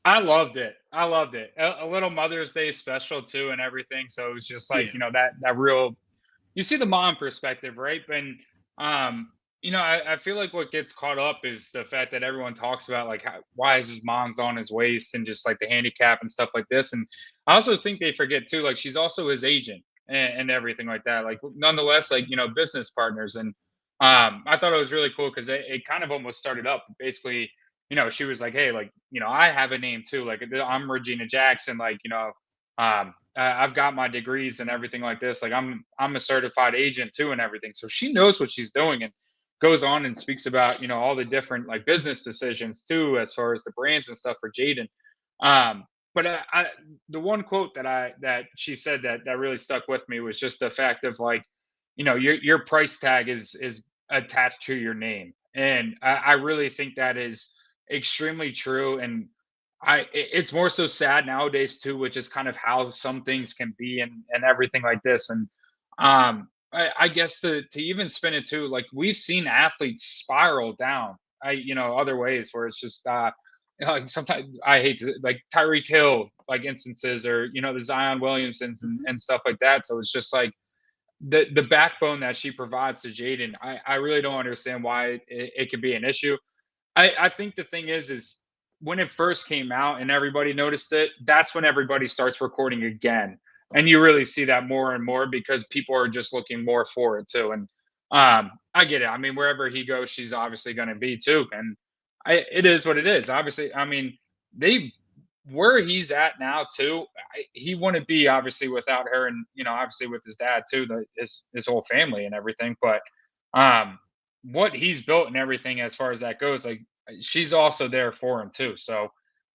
[SPEAKER 2] I loved it. A little Mother's Day special too, and everything. So it was just like that real. You see the mom perspective, right? And I feel like what gets caught up is the fact that everyone talks about like why is his mom's on his waist and just like the handicap and stuff like this. And I also think they forget too, like she's also his agent and everything like that. Like nonetheless, like business partners. And I thought it was really cool because it kind of almost started up basically. She was like, hey, like, I have a name too. Like, I'm Regina Jackson. Like, I've got my degrees and everything like this. Like, I'm a certified agent too and everything. So she knows what she's doing and goes on and speaks about, all the different like business decisions too, as far as the brands and stuff for Jayden. But the one quote that she said that really stuck with me was just the fact of like, your price tag is attached to your name. And I really think that is extremely true. And it's more so sad nowadays too, which is kind of how some things can be and everything like this. And I guess to even spin it too, like we've seen athletes spiral down other ways where it's just like sometimes I hate to like Tyreek Hill like instances or the Zion Williamsons and stuff like that. So it's just like the backbone that she provides to Jayden, I really don't understand why it could be an issue. I think the thing is when it first came out and everybody noticed it, that's when everybody starts recording again. And you really see that more and more because people are just looking more for it too. And I get it. I mean, wherever he goes, she's obviously going to be too. And it is what it is. Obviously, I mean, they where he's at now too. He wouldn't be obviously without her, and obviously with his dad too, his whole family and everything. But what he's built and everything as far as that goes, like she's also there for him too. So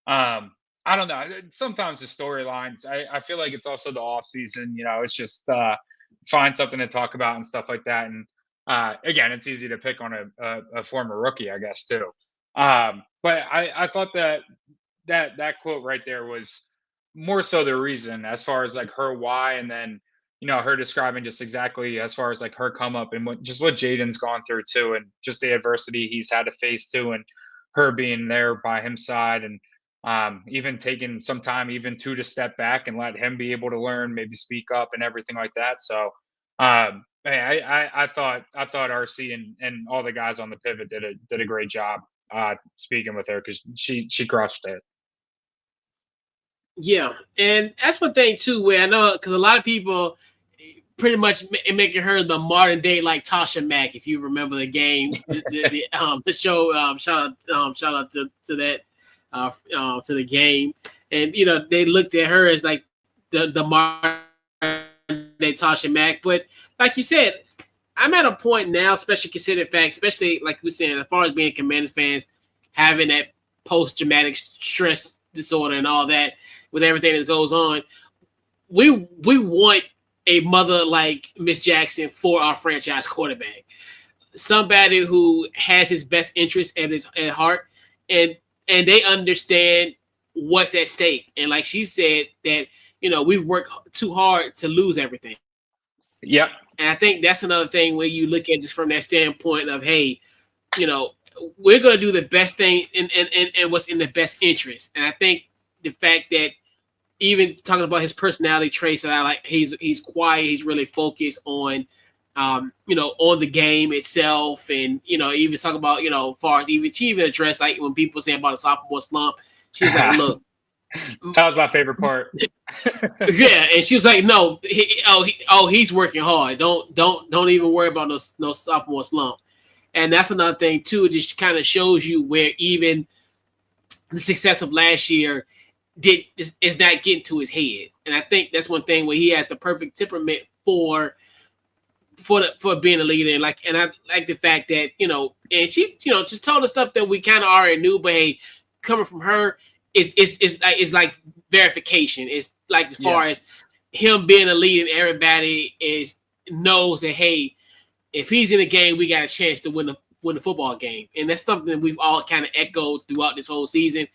[SPEAKER 2] I don't know. Sometimes the storylines, I feel like it's also the off season, it's just find something to talk about and stuff like that. And Again, it's easy to pick on a former rookie, I guess, too. But I thought that quote right there was more so the reason, as far as like her why, and then her describing just exactly as far as like her come up and what Jayden's gone through too, and just the adversity he's had to face too, and her being there by his side, and even taking some time even to step back and let him be able to learn, maybe speak up and everything like that. So hey, I thought RC and all the guys on the pivot did a great job speaking with her, because she crushed it.
[SPEAKER 1] Yeah, and that's one thing too, where I know because a lot of people pretty much making her the modern day like Tasha Mack. If you remember the game, the show. Shout out to that to the game, and they looked at her as like the modern day Tasha Mack. But like you said, I'm at a point now, especially considering fact, especially like we said, as far as being Commanders fans, having that post traumatic stress disorder and all that with everything that goes on, we want a mother like Miss Jackson for our franchise quarterback. Somebody who has his best interest at heart, and they understand what's at stake. And like she said, that we've worked too hard to lose everything.
[SPEAKER 2] Yep.
[SPEAKER 1] And I think that's another thing where you look at just from that standpoint of, hey, we're going to do the best thing and what's in the best interest. And I think the fact that even talking about his personality traits, that I like, he's quiet, he's really focused on, on the game itself, and even talk about, as far as she even addressed like when people say about a sophomore slump, she's like, look,
[SPEAKER 2] that was my favorite part.
[SPEAKER 1] yeah, and she was like, no, he's working hard. Don't even worry about no sophomore slump. And that's another thing too. It just kind of shows you where even the success of last year is not getting to his head. And I think that's one thing where he has the perfect temperament for being a leader. And I like the fact that and she just told us stuff that we kind of already knew, but hey, coming from her, it's like verification. It's like as far as him being a leader, and everybody knows that, hey, if he's in a game, we got a chance to win the football game. And that's something that we've all kind of echoed throughout this whole season.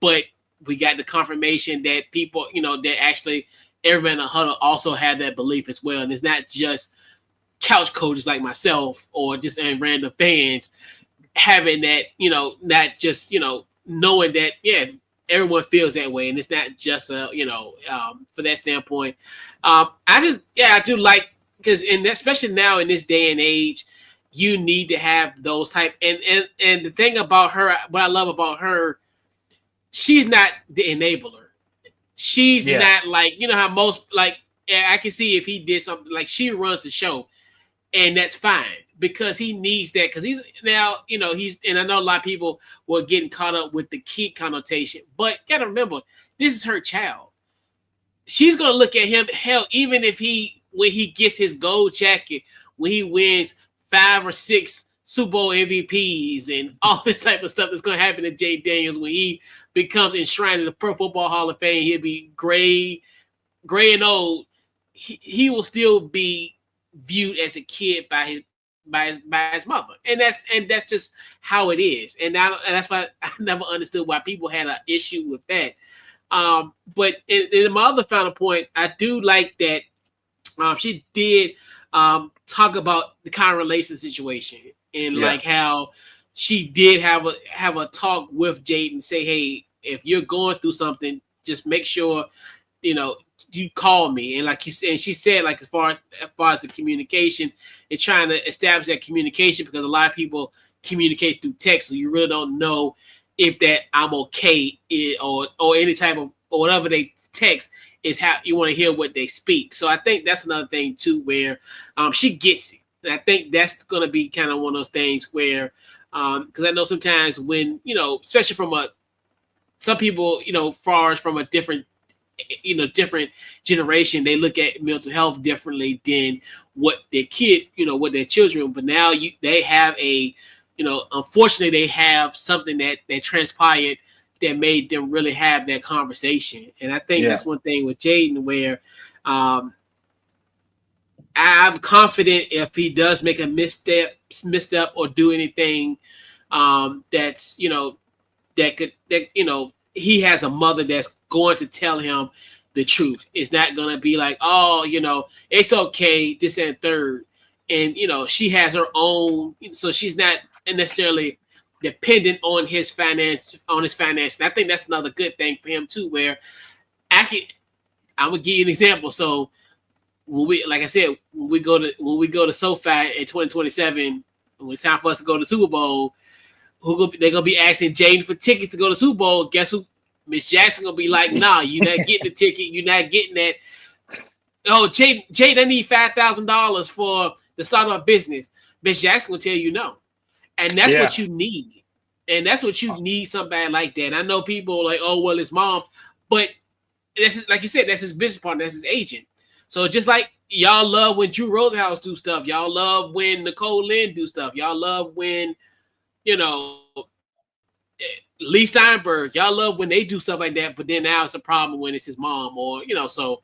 [SPEAKER 1] But we got the confirmation that people, that actually everybody in the huddle also had that belief as well. And it's not just couch coaches like myself or just random fans having that, not just, knowing that, yeah, everyone feels that way. And it's not just, for that standpoint. I do like, because especially now in this day and age, you need to have those type. And the thing about her, what I love about her, she's not the enabler. She's not like, how most, like, I can see if he did something, like she runs the show, and that's fine because he needs that, because he's now, and I know a lot of people were getting caught up with the kid connotation, but you gotta remember, this is her child. She's gonna look at him, hell, even if when he gets his gold jacket, when he wins 5 or 6 Super Bowl MVPs and all this type of stuff that's going to happen to Jayden Daniels when he becomes enshrined in the Pro Football Hall of Fame, he'll be gray and old. He will still be viewed as a kid by his mother, and that's just how it is. And that's why I never understood why people had an issue with that. But in my other final point, I do like that she did talk about the kind of relation situation, and like how she did have a talk with Jayden, say, hey, if you're going through something, just make sure you call me. And like you said, she said, like as far as the communication and trying to establish that communication, because a lot of people communicate through text, so you really don't know if that I'm okay or any type of, or whatever they text is how you want to hear what they speak. So I think that's another thing too, where she gets it. And I think that's going to be kind of one of those things where, because I know sometimes when, especially from some people, far as from a different generation, they look at mental health differently than what their kid, what their children. But now they have unfortunately they have something that transpired that made them really have that conversation. And I think that's one thing with Jayden where I'm confident if he does make a misstep or do anything, that's that he has a mother that's going to tell him the truth. It's not gonna be like, oh, it's okay, this and third, and she has her own, so she's not necessarily dependent on his finance I think that's another good thing for him too, where I can I'm gonna give you an example. So when we, like I said, when we go to SoFi in 2027, when it's time for us to go to the Super Bowl, they're gonna be asking Jayden for tickets to go to the Super Bowl. Guess who? Miss Jackson gonna be like, nah, you're not getting the ticket. You're not getting that. Oh, Jayden, I need $5,000 for the start of a business. Miss Jackson gonna tell you no, and that's what you need. And that's what you need, somebody like that. I know people are like, oh, well, it's mom, but that's like you said, that's his business partner, that's his agent. So just like y'all love when Drew Rosenhaus do stuff, y'all love when Nicole Lynn do stuff, y'all love when Lee Steinberg, y'all love when they do stuff like that. But then now it's a problem when it's his mom, or so.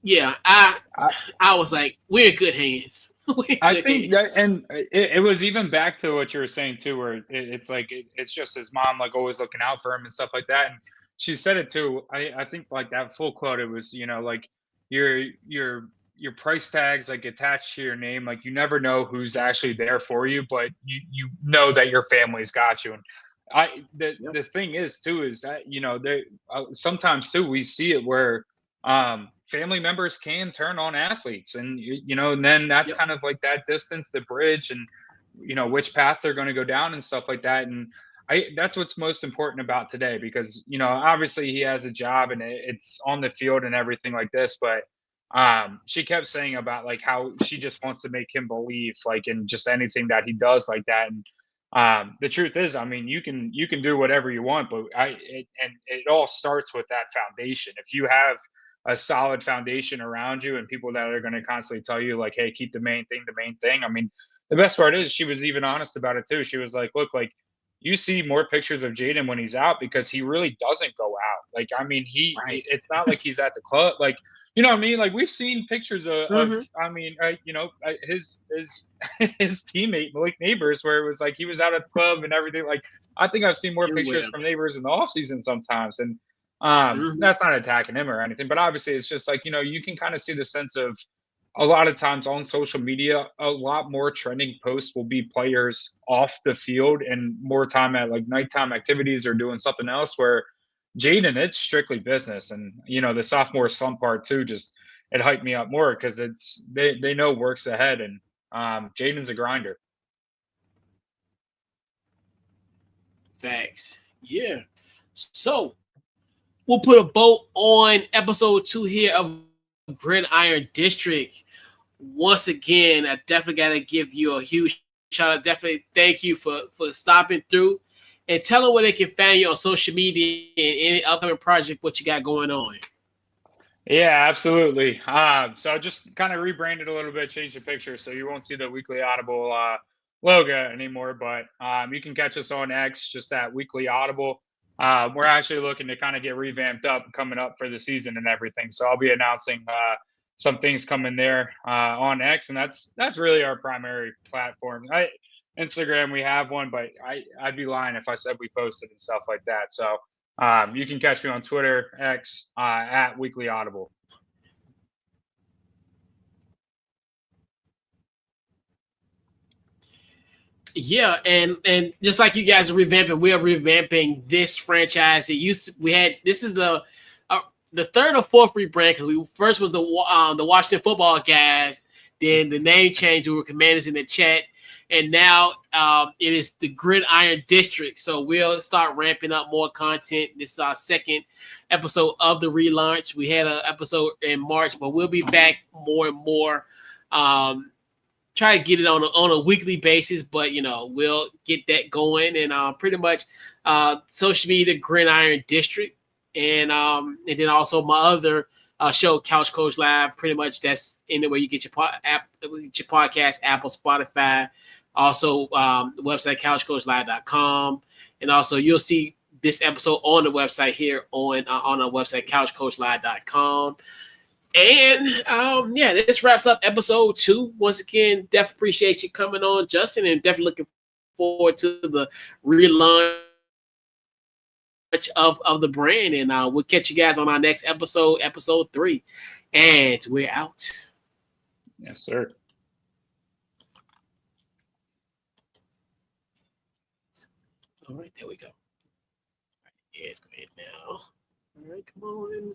[SPEAKER 1] Yeah, I was like, we're in good hands.
[SPEAKER 2] I think that, and it was even back to what you were saying too, where it's like it's just his mom, like always looking out for him and stuff like that. And she said it too. I think like that full quote. It was like your your price tags like attached to your name. Like you never know who's actually there for you, but you know that your family's got you. And the thing is too is that they sometimes too we see it where family members can turn on athletes, and and then that's kind of like that distance, the bridge, and which path they're going to go down and stuff like that. And that's what's most important about today, because obviously he has a job and it's on the field and everything like this, but she kept saying about like how she just wants to make him believe like in just anything that he does like that. And the truth is, I mean, you can do whatever you want, but and it all starts with that foundation. If you have a solid foundation around you and people that are going to constantly tell you like, hey, keep the main thing the main thing. I mean, the best part is she was even honest about it too. She was like, look, like you see more pictures of Jayden when he's out because he really doesn't go out. Like, I mean,
[SPEAKER 1] Right.
[SPEAKER 2] it's not like he's at the club. Like, you know what I mean? Like we've seen pictures of I mean, his his teammate Malik Neighbors, where it was like he was out at the club and everything. Like I think I've seen more pictures from Neighbors in the off season sometimes, and that's not attacking him or anything, but obviously it's just like you can kind of see the sense of a lot of times on social media, a lot more trending posts will be players off the field and more time at like nighttime activities or doing something else, where Jayden, it's strictly business. And the sophomore slump part too, just it hyped me up more because it's they know work's ahead, and Jayden's a grinder.
[SPEAKER 1] Facts. Yeah. So we'll put a bow on episode 2 here of Gridiron District. Once again, I definitely got to give you a huge shout out. Definitely thank you for stopping through and tell them where they can find you on social media and any upcoming project, what you got going on.
[SPEAKER 2] Yeah, absolutely. So I just kind of rebranded a little bit, changed the picture, so you won't see the Weekly Audible logo anymore. But you can catch us on X, just at Weekly Audible. We're actually looking to kind of get revamped up coming up for the season and everything. So I'll be announcing some things coming there on X, and that's really our primary platform. Instagram, we have one, but I'd be lying if I said we posted and stuff like that. So you can catch me on Twitter, X, at Weekly Audible.
[SPEAKER 1] Yeah, and just like you guys are revamping, we are revamping this franchise. It used to, we had this is the third or fourth rebrand, because we first was the Washington Football Guys, then the name change, we were Commanders in the Chat, and now it is the Gridiron District. So we'll start ramping up more content. This is our second episode of the relaunch. We had an episode in March, but we'll be back more and more. Try to get it on a weekly basis, but we'll get that going, and pretty much social media Gridiron District, and then also my other show, Couch Coach Live. Pretty much that's anywhere you get your podcast, Apple, Spotify. Also, the website couchcoachlive.com, and also you'll see this episode on the website here on our website couchcoachlive.com. And yeah, this wraps up episode 2. Once again, definitely appreciate you coming on, Justin, and definitely looking forward to the relaunch of the brand. And we'll catch you guys on our next episode 3. And we're out.
[SPEAKER 2] Yes, sir.
[SPEAKER 1] All right, there we go. Yeah, let's go ahead now. All right, come on.